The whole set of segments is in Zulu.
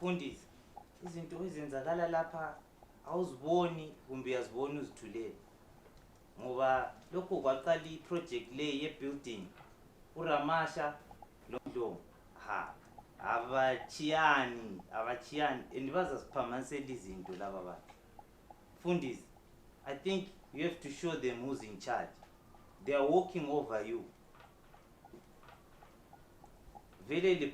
Mfundisi, izinto ezenzakala lapha awuziboni kumbe uyazibona uzithulele. Ngoba lokho kwaqala iproject le ye-building uRamasha lo abachiyani and bazasiphamasela izinto laba bantu. Mfundisi, I think you have to show them who's in charge. They are walking over you. Vele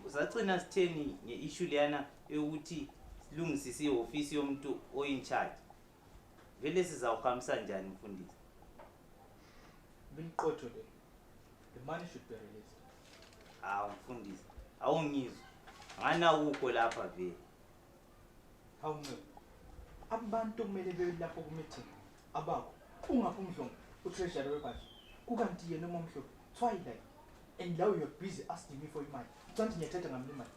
usagcina sitheni ngeissue leyana ukuthi silungisise ioffice yomuntu o in charge. Vele sizawuhamisa njani mfundisi? Binqotho le. The money should be released. Mfundisi, awungizwa. Ngana ukho lapha vele. Awungizwa. Abantu kumele bebe lapho ku meeting. Abakho ungaphi umhlongo utreasurer webhashi. Kukanti yena momhlo Twilight. And now you're busy asking me for money. Don't you tell me money?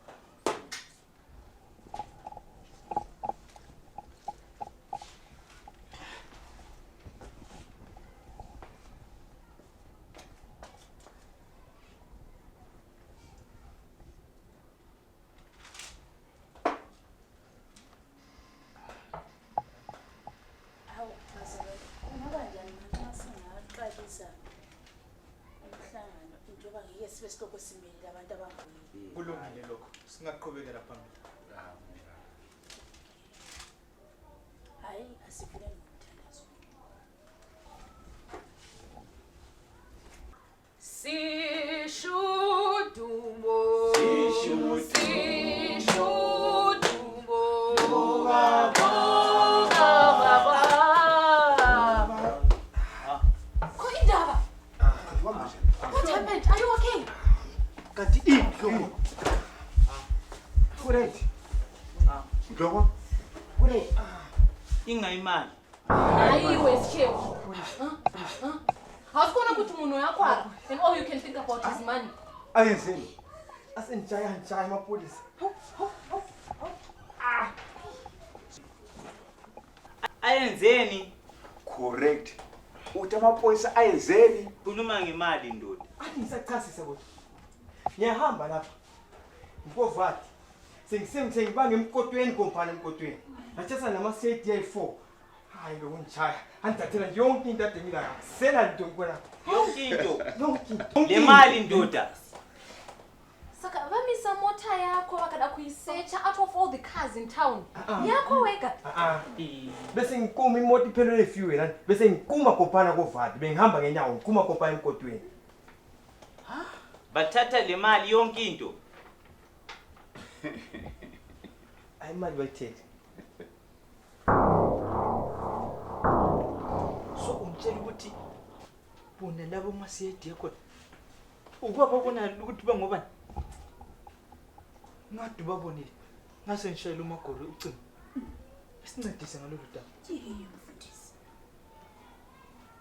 Kulungile lokho. Singaqhubekela phambili. Hayi asifune ngomthandazo. Sishudumo. What happened? Are you okay? Kanti inhloko. Correct. Nhloko? Correct. Ingayimali. Hayi wesikewu. Awusikona ukuthi umuntu uyakhwara and all you can think about is money. Ayenzeni. Asenjaya amapolisi. Ayenzeni? Correct. Uthi amapolisi ayenzeni? Khuluma ngemali ndoda. Athi ngisachasisa kodwa. Ngiyahamba lapha. Nkovathi. Sengibange emkotweni kompana emkotweni. Ngathesa nama CDI4. Hayi lokunjaya. Angidathela nje yonke into ade ngila. Sela into ngibona. Yonke into. Yonke. Le mali ndoda. Saka vamisa mota yakho bakada kuyisearcha out of all the cars in town. Yakho weka. Bese ngikuma imoto iphelele ifuel la. Bese ngikuma kompana kovathi. Bengihamba ngenyawo ngikuma kompana emkotweni. Bathatha le mali yonke into. Ayimali bayithethe. So umtshela ukuthi bona labo masiyedi yakho. Ukwababona ukuthi bangobani? Ngadu babonile. Ngase ngishayela umagoro ucingo. Isincedise ngalolu daba. Yini mfundisi?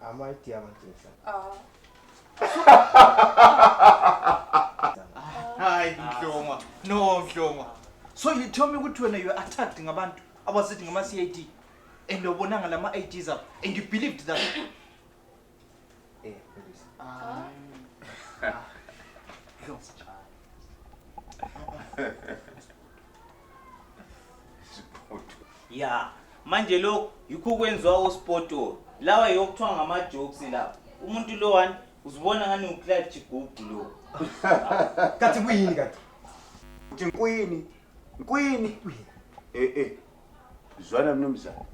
Amayithi yabantsha. Hayi Mhlonga. No Mhlonga. So you told me ukuthi wena you are attacked ngabantu abazithi ngama CID and ubonanga lama IDs up and you believed that. Police. Ya, manje lo yikho kwenziwa oSpoto. Lawa yokuthiwa ngama jokes lapha. Umuntu lo one uzibona ngani uClark Chigubu lo. Kathi kuyini kanti? Uthi Nkwini. Zwana mnumzana.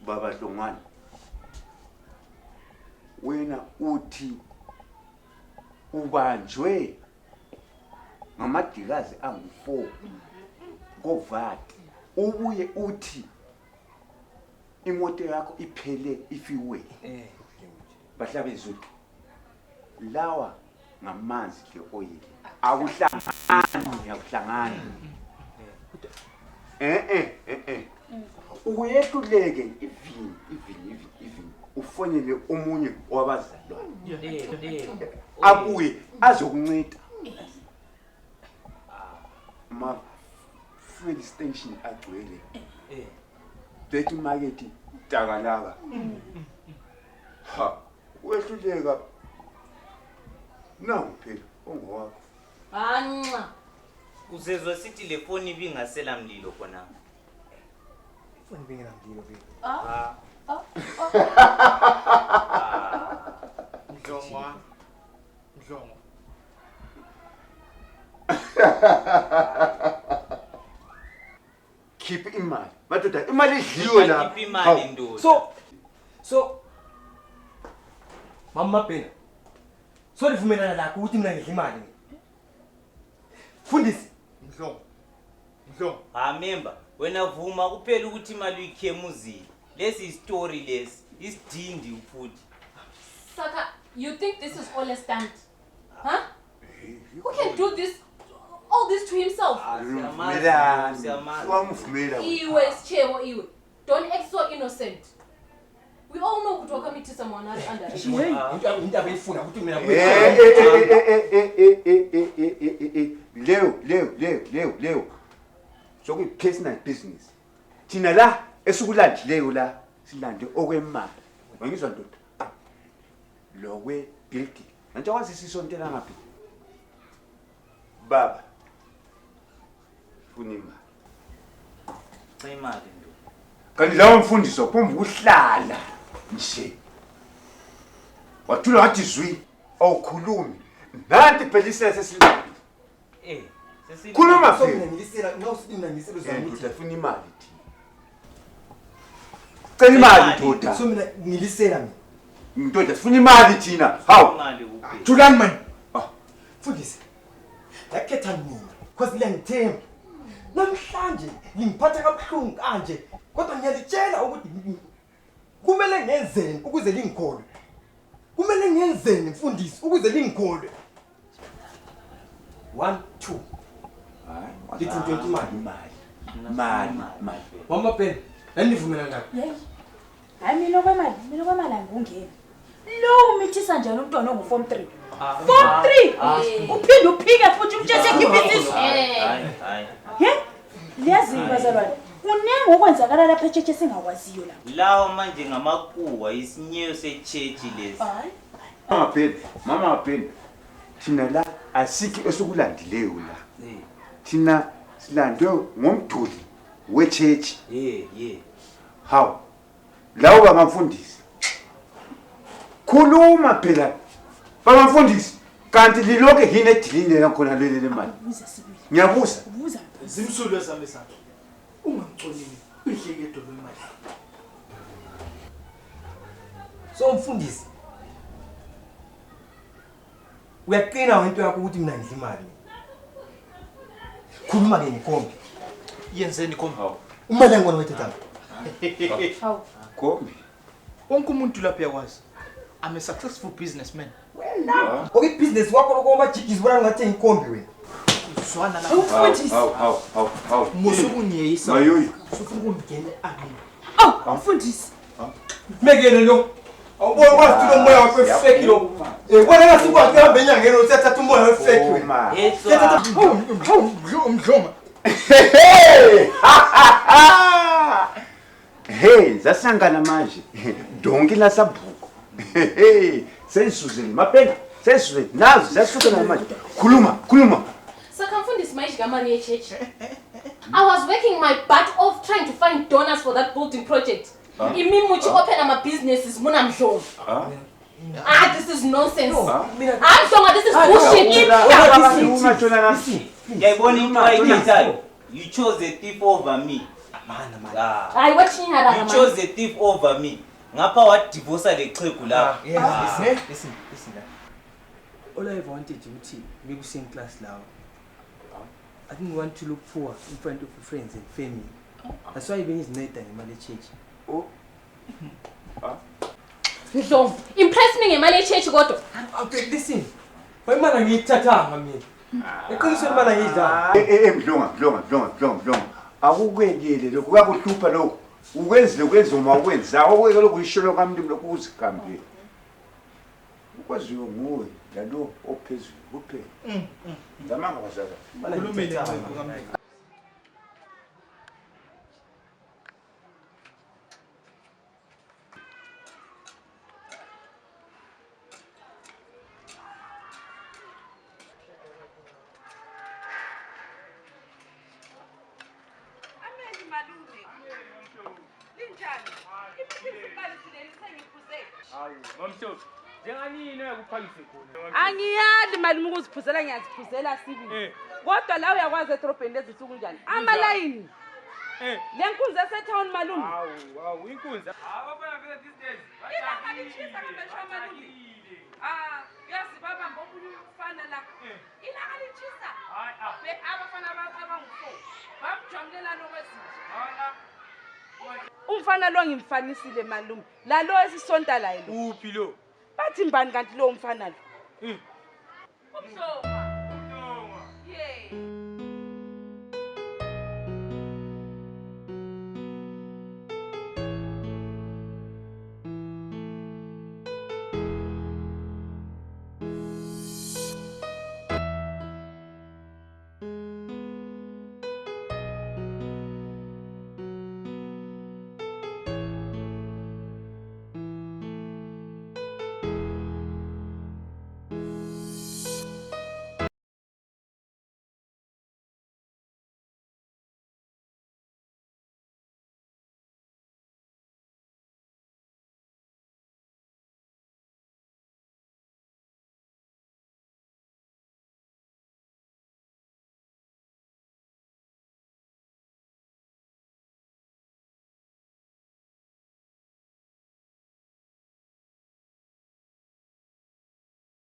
Baba Hlongwane. Wena uthi ubanjwe ngamadikazi angu4 ngoVati. Ubuye uthi imoto yakho iphele ifiwe. Bahlabe izulu. Lawa ngamanzi ke oil. Akuhlangani. Uyehluleke even ufonele omunye wabazalwane Oh, abuye azokunceda ma fuel station agcwele bethi market takalaka ha wehluleka nangu phela ongowakho Anca. Uzezwa sithi le phone ibingasela mlilo khona. Funa bengena mdilo vele. Mdlongo. keep imali madoda imali idliwe la Khipha imali ndoda. So Mama Bhena. So livumelana lakho ukuthi mina ngidla imali. Fundisi. Mdlongo. Member, wena vuma kuphela ukuthi imali uyikhemuzile. Lesi story lesi, isidindi futhi. Saka, you think this is all a stunt? Huh? Who can do this, all this to himself? Wamvumela Iwe, Schewo, Iwe. Don't act so innocent. We all know ukuthi wakamithisa someone under. Into abeyifuna ukuthi mina Leo. So kuyi personal business. Thina la esikulandileyo la silande okwemali. Ngizwa ndoda. Lo kwe building. Nanti wazi sisontela ngaphi? Baba. Funa imali. Cha imali ndoda. Kanti lawo mfundiso phumba ukuhlala nje. Wathula wathi zwi awukhulumi. Nanti phela isese silaphi. Khuluma so phela. mina ngilisela nawusithi mina ngiselo zami. Ndoda funa imali thina. Cela imali ndoda. So mina ngilisela mina. Ndoda funa imali thina. Hawu. Imali kuphela. Thulani man. Fundisi. Yakhetha mina because lengithemba. Namhlanje ngiphatha kabuhlungu kanje kodwa ngiyalitshela ukuthi kumele ngenzeni ukuze lingikholwe. Kumele ngenzeni mfundisi ukuze lingikholwe. 1 2 Hayi. Lithi 20 Mali. Mama Bhena, nanivumela ngaphi? Hey. Hayi mina kwamali angungeni. Lo umithisa njani umntwana ongu-form 3? Form 3. Uphinde uphike futhi umtshese ngibizisi. Hayi. He? Liyazi bazalwane. Kunenge okwenzakala lapha echeche singakwaziyo la. Lawo manje ngamakuwa isinyeyo sechechi lesi. Hayi. Mama Bhena. Thina la asiki esikulandileyo la. Thina silandwe ngomduli wechechi. Hawu. Lawo bangafundisi. Khuluma phela. Bangafundisi. Kanti liloke hine edilini yakhona lele mali. Ubuza sibili. Ngiyabuza. Ubuza. Zimsulwe sami sakhe. Ungamxoleli uhleke edolo imali. So mfundisi. Uyaqina into yakho ukuthi mina ngidla imali. Khuluma ke ngikhombe. Yenzeni khomba. Imali yangona wethetha. Hawu. Kombi. Wonke umuntu lapha yakwazi. I'm a successful businessman. Okay business wakho lokoma jigis bona ngathi ngikhombe wena. Uzwana la. Umfundisi. Hawu. Musukunyeyisa. Mayoyi. Sufuna ukungena akini. Umfundisi. Mekele lo. Awubona kwathi lo moya wakho fake lo. Wena ngasikwazi hamba enyangeni uthatha umoya wefake wena. Mdloma. Hey, zasangana manje. Donke la sabhuko. Sensuzeni mapena. Sensuzeni nazo zasukana manje. Khuluma. Saka mfundisi maishi kamari yechechi. I was working my butt off trying to find donors for that building project. Imimuchi open my businesses muna mdloma. This is nonsense. I'm sorry, this is bullshit. Yayibona into ayithethayo. You chose a thief over me. Hayi wethinyara You chose a thief over me. Ngapha wadivorce lexhegu la. Listen. All I wanted ukuthi bekuseng class lawo. I didn't want to look poor in front of friends and family. That's why even is night ngemali echechi. Mdloma. Impress me ngemali echechi kodwa. Okay, listen. Bayimana ngiyithathanga mina. Eqinisweni bana ngidla. Mdlonga. Akukwekele lokho kuyakuhlupha lokho. ukwenzile uma ukwenza awuke lokhu ishilo kaMlimi lokhu uzigambile ukwaziyo nguwe lalo ophezulu kuphela ngamanga bazaka Khulumile Angiyali malume ukuziphuzela ngiyaziphuzela sibili. Kodwa la uyakwazi edrobheni lezi nsuku njani? Amalayini. Lenkunzi esetown malume. Hawu inkunzi. Abafana vele these days. Ilakalichisa kamesha malume. Yazi baba mbobulu ufana la. Ilakalichisa. Be abafana abangu4. Bamjongela lokwezinto. Umfana lo ngimfanisile malume. La lo esisonta la yilo. Uphi lo? Bathi mbani kanti lo umfana lo? Umhlonga. Yeah.